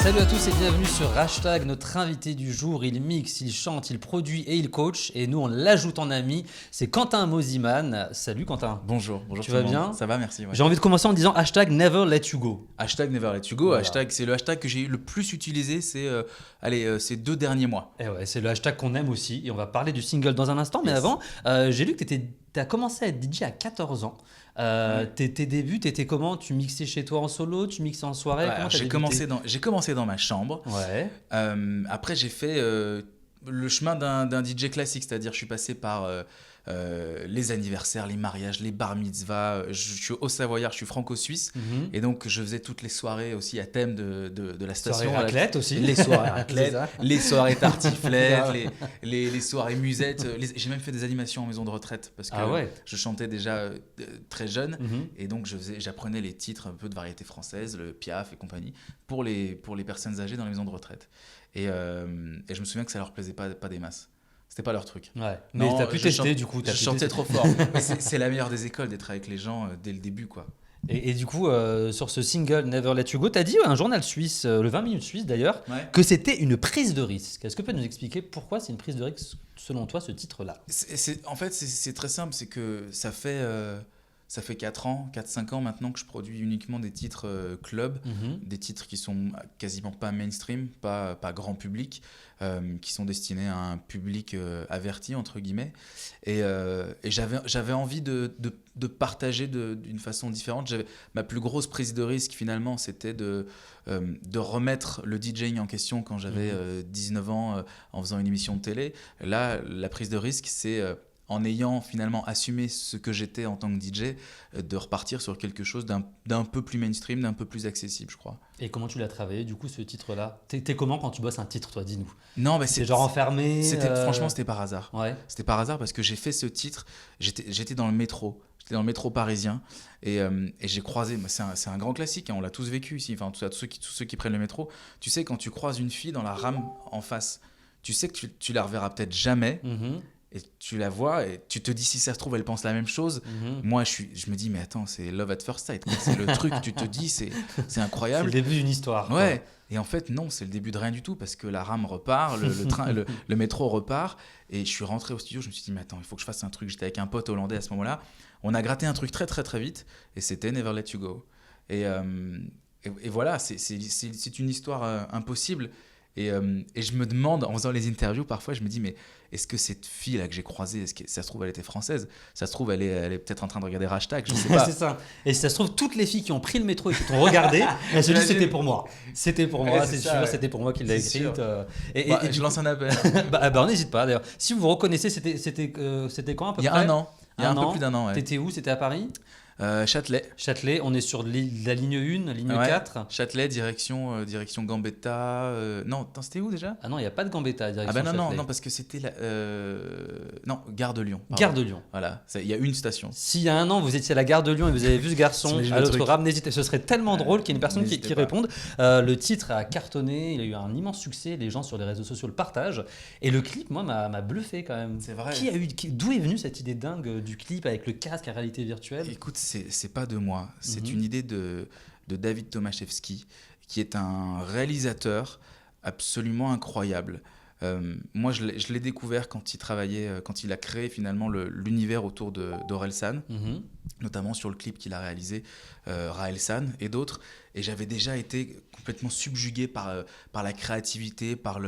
Salut à tous et bienvenue sur Hashtag. Notre invité du jour, il mixe, il chante, il produit et il coach. Et nous, on l'ajoute en ami. C'est Quentin Mosiman. Salut Quentin. Bonjour Tu tout le vas monde. bien? Ça va, merci. Ouais. J'ai envie de commencer en disant hashtag never let you go. Hashtag never let you go. Voilà. Hashtag, c'est le hashtag que j'ai le plus utilisé ces 2 derniers mois. Et ouais, c'est le hashtag qu'on aime aussi. Et on va parler du single dans un instant. Mais Yes. avant, j'ai lu que tu as commencé à être DJ à 14 ans. Tes débuts, t'étais comment? Tu mixais chez toi en solo? Tu mixais en soirée? Ouais, Comment t'as j'ai débuté? commencé dans ma chambre. Ouais. Après, j'ai fait le chemin d'un DJ classique, c'est-à-dire je suis passé par les anniversaires, les mariages, les bar mitzvahs. Je suis au Savoyard, je suis franco-suisse. Mhm. Et donc, je faisais toutes les soirées aussi à thème de la station. Soirée raclette aussi. Les soirées C'est raclette, ça. les soirées tartiflettes, Grave. les soirées musettes. J'ai même fait des animations en maison de retraite parce que Ah ouais. je chantais déjà très jeune. Mhm. Et donc, j'apprenais les titres un peu de variété française, le Piaf et compagnie, pour les personnes âgées dans les maisons de retraite. Et je me souviens que ça leur plaisait pas des masses. C'était pas leur truc. Ouais. Mais Non, t'as pu je tester chante- du coup. Je chantais trop fort. Mais c'est la meilleure des écoles d'être avec les gens dès le début, quoi. Et du coup, sur ce single Never Let You Go, t'as dit à un journal suisse, le 20 minutes suisse d'ailleurs, Ouais. que c'était une prise de risque. Est-ce que tu peux nous expliquer pourquoi c'est une prise de risque selon toi ce titre-là? En fait, c'est très simple. C'est que ça fait 4-5 ans maintenant que je produis uniquement des titres club, des titres qui sont quasiment pas mainstream, pas grand public, qui sont destinés à un public averti, entre guillemets. Et j'avais envie de partager d'une façon différente. Ma plus grosse prise de risque, finalement, c'était de remettre le DJing en question quand j'avais 19 ans en faisant une émission de télé. Là, la prise de risque, c'est en ayant finalement assumé ce que j'étais en tant que DJ, de repartir sur quelque chose d'un peu plus mainstream, d'un peu plus accessible, je crois. Et comment tu l'as travaillé du coup ce titre-là? T'es comment quand tu bosses un titre, toi? Dis-nous. Non, mais C'est genre enfermé? franchement, c'était par hasard. Ouais. C'était par hasard parce que j'ai fait ce titre, j'étais dans le métro. J'étais dans le métro parisien et j'ai croisé, c'est un grand classique, hein, on l'a tous vécu ici, enfin, tous ceux qui prennent le métro. Tu sais, quand tu croises une fille dans la rame en face, tu sais que tu la reverras peut-être jamais. Mhm. Et tu la vois et tu te dis si ça se trouve elle pense la même chose. Mhm. Moi je me dis mais attends, c'est love at first sight, quoi. C'est le truc, tu te dis c'est C'est incroyable. le début d'une histoire. quoi. Ouais. Et en fait non, c'est le début de rien du tout parce que la rame repart, le train, le métro repart et je suis rentré au studio, je me suis dit mais attends, il faut que je fasse un truc. J'étais avec un pote hollandais à ce moment-là. On a gratté un truc très très très vite et c'était Never Let You Go. Et voilà, c'est une histoire impossible. Et je me demande, en faisant les interviews, parfois, je me dis, mais est-ce que cette fille-là que j'ai croisée, est-ce que ça se trouve, elle était française? Ça se trouve, elle est peut-être en train de regarder Hashtag, je sais pas. C'est ça. Et si ça se trouve, toutes les filles qui ont pris le métro et qui t'ont regardé, elles se disent c'était pour moi. C'était pour moi, Ouais, c'est c'est sûr, ça, ouais. c'était pour moi qu'il l'a C'est écrite. sûr. Et Je lance un appel. bah, n'hésite pas d'ailleurs. Si vous vous reconnaissez, c'était quand à peu Il y a près? un an. Il y a un an. peu plus d'un an, ouais. T'étais où? C'était à Paris? Châtelet. Châtelet, on est sur la ligne 1, ligne Ouais. 4. Châtelet, direction Gambetta. Non, attends, c'était où déjà? Ah non, il n'y a pas de Gambetta à Ah direction bah non, Châtelet. non, parce que c'était non, Gare de Lyon. Pardon. Gare de Lyon. Voilà, il y a une station. S'il y a un an, vous étiez à la gare de Lyon et vous avez vu ce garçon T'imagines à le l'autre truc. rame, n'hésitez, ce serait tellement drôle qu'il y ait une personne qui N'hésitez pas. réponde. Le titre a cartonné, il a eu un immense succès, les gens sur les réseaux sociaux le partagent. Et le clip, moi, m'a bluffé quand même. C'est vrai. D'où est venue cette idée dingue du clip avec le casque à réalité virtuelle? Écoute, c'est pas de moi. C'est Mhm. une idée de David Tomaszewski, qui est un réalisateur absolument incroyable. Moi, je l'ai découvert quand il travaillait, quand il a créé finalement l'univers autour d'Orelsan, Mhm. notamment sur le clip qu'il a réalisé, Raël San et d'autres. Et j'avais déjà été complètement subjugué par la créativité, par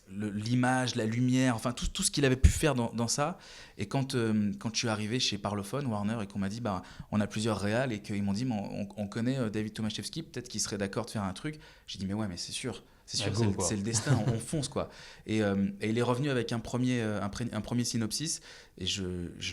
l'image, la lumière, enfin tout ce qu'il avait pu faire dans ça. Et quand je suis arrivé chez Parlophone, Warner, et qu'on m'a dit bah, on a plusieurs réals, et qu'ils m'ont dit on connaît David Tomaszewski, peut-être qu'il serait d'accord de faire un truc. J'ai dit mais ouais, mais c'est sûr, c'est le destin, on fonce quoi. Et il est revenu avec un premier synopsis, et je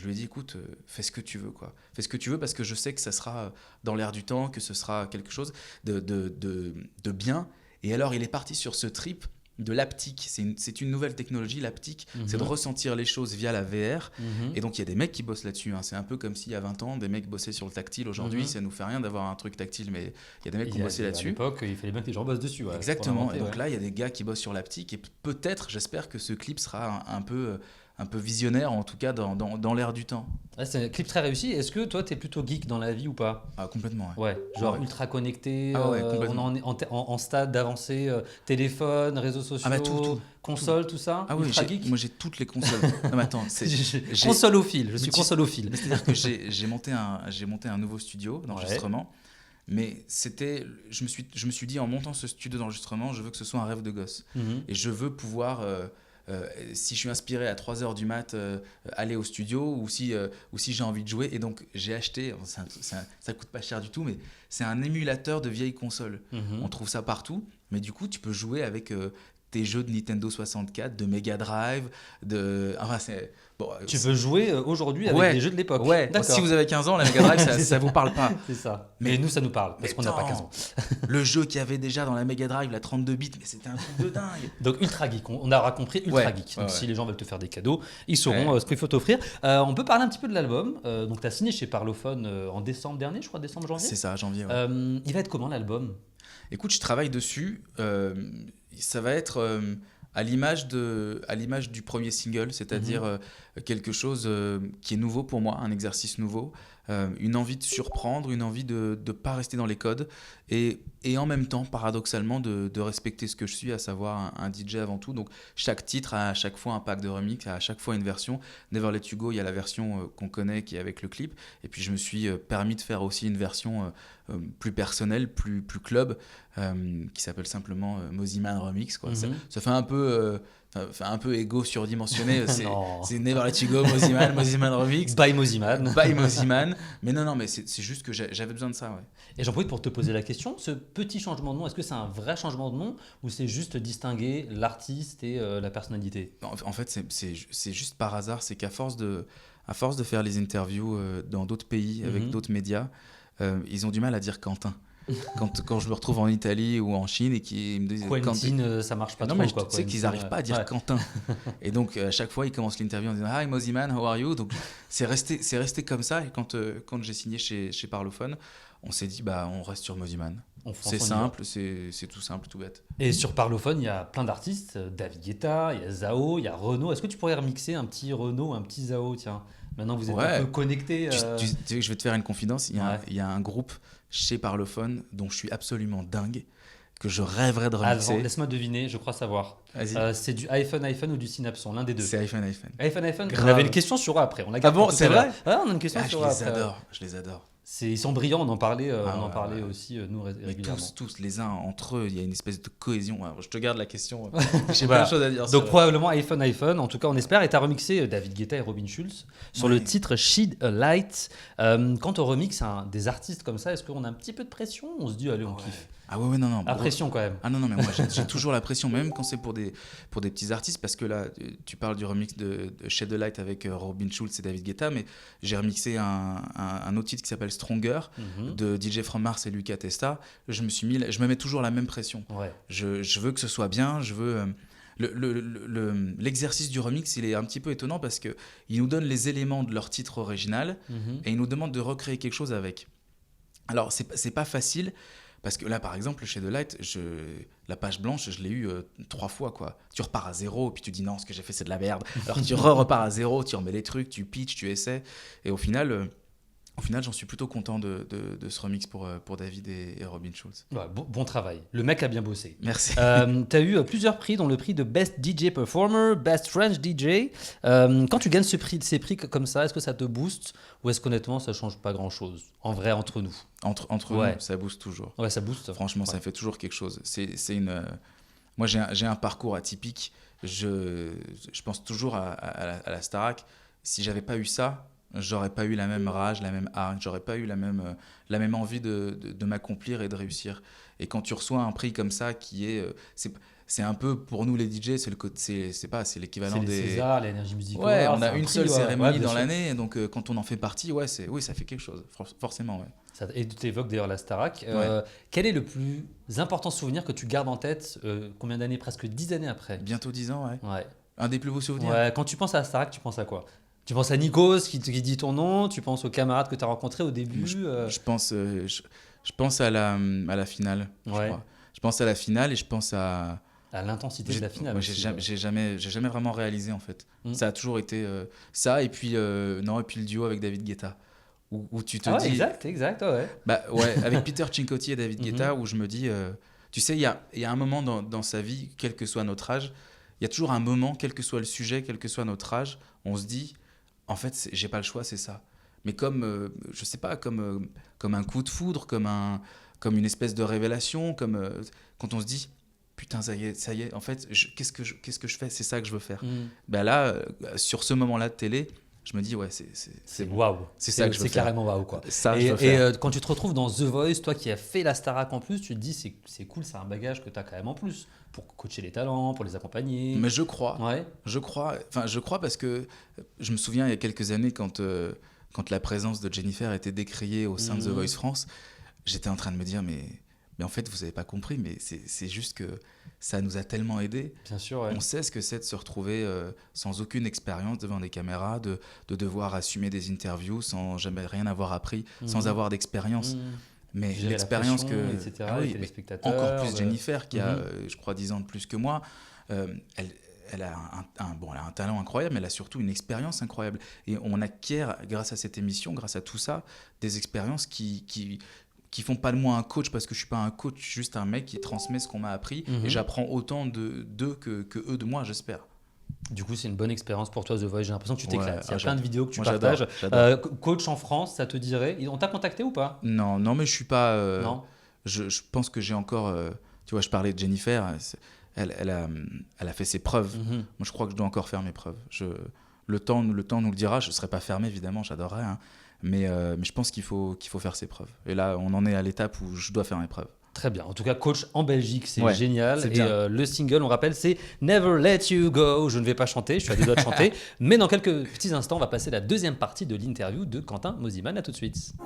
lui ai dit écoute, fais ce que tu veux quoi. Fais ce que tu veux parce que je sais que ça sera dans l'air du temps, que ce sera quelque chose de bien. Et alors il est parti sur ce trip de l'haptique. C'est une nouvelle technologie, l'haptique. C'est de ressentir les choses via la VR. Et donc, il y a des mecs qui bossent là-dessus. Hein. C'est un peu comme s'il y a 20 ans, des mecs bossaient sur le tactile. Aujourd'hui, ça nous fait rien d'avoir un truc tactile, mais il y a des mecs qui ont bossé là-dessus. À l'époque, il fallait bien que les gens bossent dessus. Ouais, exactement. Et donc là, il y a des gars qui bossent sur l'haptique. Et peut-être, j'espère que ce clip sera un peu un peu visionnaire, en tout cas dans l'air du temps. Ouais, c'est un clip très réussi. Est-ce que toi, t'es plutôt geek dans la vie ou pas? Ah, complètement, ouais. Ouais, genre Ouais. ultra connecté, Ah ouais, on est complètement. en stade d'avancée, téléphone, réseaux Ah bah sociaux, console, tout ça? Ah oui, Ultra geek? moi j'ai toutes les consoles. Non mais attends, j'ai- Consolophile, je suis mais tu- consolophile. mais c'est-à-dire que j'ai monté un nouveau studio d'enregistrement, mais je me suis dit en montant ce studio d'enregistrement, je veux que ce soit un rêve de gosse. Mhm. Et je veux pouvoir, si je suis inspiré à 3 heures du mat, aller au studio ou si j'ai envie de jouer. Et donc j'ai acheté, ça coûte pas cher du tout, mais c'est un émulateur de vieilles consoles. Mhm. On trouve ça partout, mais du coup tu peux jouer avec tes jeux de Nintendo 64, de Mega Drive, enfin c'est... Bon, Tu peux jouer aujourd'hui avec Ouais, des jeux de l'époque. ouais. D'accord. Si vous avez 15 ans, la Mega Drive, C'est ça vous parle pas. C'est ça. Mais- Mais nous, ça nous parle, parce Mais qu'on n'a pas attends, 15 ans. Le jeu qu'il y avait déjà dans la Mega Drive, la 32 bits, mais c'était un truc de dingue. Donc ultra geek, on aura compris ultra Ouais, geek. ouais, Donc ouais. si les gens veulent te faire des cadeaux, ils sauront Ouais. ce qu'il faut t'offrir. On peut parler un petit peu de l'album. Donc tu as signé chez Parlophone en décembre dernier, je crois, décembre, janvier. C'est ça, janvier. Ouais. Il va être comment l'album? Écoute, je travaille dessus. Ça va être à l'image du premier single, c'est-à-dire quelque chose qui est nouveau pour moi, un exercice nouveau, une envie de surprendre, une envie de ne pas rester dans les codes et en même temps, paradoxalement, de respecter ce que je suis, à savoir un DJ avant tout. Donc chaque titre a à chaque fois un pack de remix, a à chaque fois une version. Never Let You Go, il y a la version qu'on connaît qui est avec le clip. Et puis je me suis permis de faire aussi une version plus personnelle, plus club, qui s'appelle simplement Mosiman Remix, quoi. Mhm. Ça fait un peu égo surdimensionné. Non. C'est Never Let You Go, Mosiman Remix. By Moziman. By Mosiman. Mais non, mais c'est juste que j'avais besoin de ça, ouais. Et j'en profite pour te poser la question, ce petit changement de nom, est-ce que c'est un vrai changement de nom ou c'est juste distinguer l'artiste et la personnalité? En fait, c'est juste par hasard. C'est qu'à force de faire les interviews dans d'autres pays, avec Mhm. d'autres médias, ils ont du mal à dire Quentin. Quand je me retrouve en Italie ou en Chine et qu'ils me disent Quentin, ça marche pas non, trop. mais Quoi, tu sais qu'ils Quentin, n'arrivent pas à dire ouais. Quentin. Et donc, à chaque fois, ils commencent l'interview en disant Hi Mosiman, how are you? Donc, c'est resté comme ça. Et quand j'ai signé chez Parlophone, on s'est dit bah, on reste sur Mosiman. On fonce, C'est on y va. simple, c'est tout simple, tout bête. Et sur Parlophone, il y a plein d'artistes. David Guetta, il y a Zao, il y a Renaud. Est-ce que tu pourrais remixer un petit Renaud, un petit Zao? Tiens, maintenant vous êtes Ouais. un peu connectés. Tu sais que je vais te faire une confidence. Il y Ouais. il y a un groupe chez Parlophone dont je suis absolument dingue, que je rêverais de Avant, remixer. laisse-moi deviner, je crois savoir. Vas-y. C'est du iPhone ou du Synapson, l'un des deux. C'est iPhone. iPhone. On Grave. avait une question sur eux après. On la Ah garde bon, pour tout c'est à l'heure. vrai Ouais, on a une question Ah, je sur eux les après. adore, je les adore. Ils sont brillants, on en parlait, Ah on en ouais, parlait ouais. aussi nous Mais régulièrement. tous les uns entre eux, il y a une espèce de cohésion. Alors, je te garde la question. J'ai Voilà. plein de choses à dire. Donc sur- probablement iPhone, en tout cas on espère. Et tu as remixé David Guetta et Robin Schulz sur Ouais. le titre Shed a Light. Quand on remixe des artistes comme ça, est-ce qu'on a un petit peu de pression? On se dit allez on Ouais. kiffe. Ah ouais, non. La pression quand même. Ah non, mais moi j'ai toujours la pression, même quand c'est pour des petits artistes, parce que là, tu parles du remix de Shed the Light avec Robin Schulz et David Guetta, mais j'ai remixé un autre titre qui s'appelle Stronger Mhm. de DJ From Mars et Lucas Testa. Je me mets toujours la même pression. Ouais. Je veux que ce soit bien, je veux... L'exercice du remix, il est un petit peu étonnant parce qu'il nous donne les éléments de leur titre original Mhm. et il nous demande de recréer quelque chose avec. Alors, c'est pas facile. Parce que là, par exemple, chez The Light, la page blanche, je l'ai eu 3 fois, quoi. Tu repars à zéro, puis tu dis non, ce que j'ai fait, c'est de la merde. Alors tu repars à zéro, tu remets les trucs, tu pitches, tu essaies. Et au final, j'en suis plutôt content de ce remix pour David et Robin Schulz. Ouais, bon travail. Le mec a bien bossé. Merci. Tu as eu plusieurs prix, dont le prix de Best DJ Performer, Best French DJ. Quand tu gagnes ces prix comme ça, est-ce que ça te booste ou est-ce qu'honnêtement ça change pas grand-chose? En vrai, entre nous. Entre Ouais. nous, ça booste toujours. Ouais, ça booste. Franchement, Ouais. ça fait toujours quelque chose. Moi, j'ai un parcours atypique. Je pense toujours à la Starac. Si j'avais pas eu ça, j'aurais pas eu la même rage, la même hargne, j'aurais pas eu la même envie de m'accomplir et de réussir. Et quand tu reçois un prix comme ça, c'est un peu pour nous les DJ, c'est l'équivalent C'est les des César, l'énergie musicale. Ouais, on c'est a un une prix, seule ouais. cérémonie Ouais, bien dans sûr. l'année, et donc quand on en fait partie, oui, ça fait quelque chose, forcément. Ouais. Et tu évoques d'ailleurs la Starac. Ouais. Quel est le plus important souvenir que tu gardes en tête combien d'années? Presque 10 années après. Bientôt 10 ans, ouais. Ouais. Un des plus beaux souvenirs. Ouais, quand tu penses à la Starac, tu penses à quoi? Tu penses à Nikos qui dit ton nom, tu penses aux camarades que tu as rencontrés au début. Je pense à la finale. Je Ouais. crois. Je pense à la finale et je pense à À l'intensité de la finale. Moi, aussi. j'ai jamais vraiment réalisé en fait. Mm. Ça a toujours été ça et puis non et puis le duo avec David Guetta où tu te Ah ouais, dis exact, ouais. bah ouais avec Peter Cincotti et David Mhm. Guetta où je me dis tu sais il y a un moment dans sa vie quel que soit notre âge il y a toujours un moment quel que soit le sujet quel que soit notre âge on se dit en fait j'ai pas le choix c'est ça mais comme je sais pas comme un coup de foudre comme une espèce de révélation comme quand on se dit putain ça y est en fait qu'est-ce que je fais c'est ça que je veux faire Mm. ben là sur ce moment-là de télé je me dis ouais C'est waouh. c'est ça que je veux C'est faire. carrément waouh, quoi. Ça Et, je veux faire quand tu te retrouves dans The Voice, toi qui as fait la Starac en plus, tu te dis c'est cool, c'est un bagage que tu as quand même en plus pour coacher les talents, pour les accompagner. mais je crois Ouais. je crois parce que je me souviens il y a quelques années quand la présence de Jennifer était décriée au sein de The Mhm. Voice France j'étais en train de me dire mais en fait vous avez pas compris mais c'est juste que ça nous a tellement aidés. Bien sûr, ouais. On sait ce que c'est de se retrouver sans aucune expérience devant des caméras, de devoir assumer des interviews sans jamais rien avoir appris, sans Mhm. avoir d'expérience. Mhm. Mais Gérer la l'expérience pression, que. etc., Ah oui, les mais téléspectateurs, encore plus Jennifer, qui a, Mhm. je crois, 10 ans de plus que moi, elle a elle a un talent incroyable, mais elle a surtout une expérience incroyable. Et on acquiert, grâce à cette émission, grâce à tout ça, des expériences qui font pas de moi un coach parce que je suis pas un coach, juste un mec qui transmet ce qu'on m'a appris Mhm. et j'apprends autant d'eux que eux de moi, j'espère. Du coup, c'est une bonne expérience pour toi, The Voice. J'ai l'impression que tu Ouais, t'éclates. Il y a plein j'adore. de vidéos que tu Moi, j'adore, partages. j'adore. Coach en France, ça te dirait. On t'a contacté ou pas? Non, non, mais je suis pas. Non. Je pense que j'ai encore. Tu vois, je parlais de Jennifer. Elle a fait ses preuves. Mhm. Moi, je crois que je dois encore faire mes preuves. Le temps nous le dira. Je ne serai pas fermé, évidemment, j'adorerais. Hein. Mais je pense qu'il faut faire ses preuves. Et là, on en est à l'étape où je dois faire mes preuves. Très bien. En tout cas, coach en Belgique, c'est Ouais, génial. c'est Et bien. le single, on rappelle, c'est Never Let You Go. Je ne vais pas chanter, je suis à deux doigts de chanter. Mais dans quelques petits instants, on va passer la deuxième partie de l'interview de Quentin Mosimann. À tout de suite. Oh,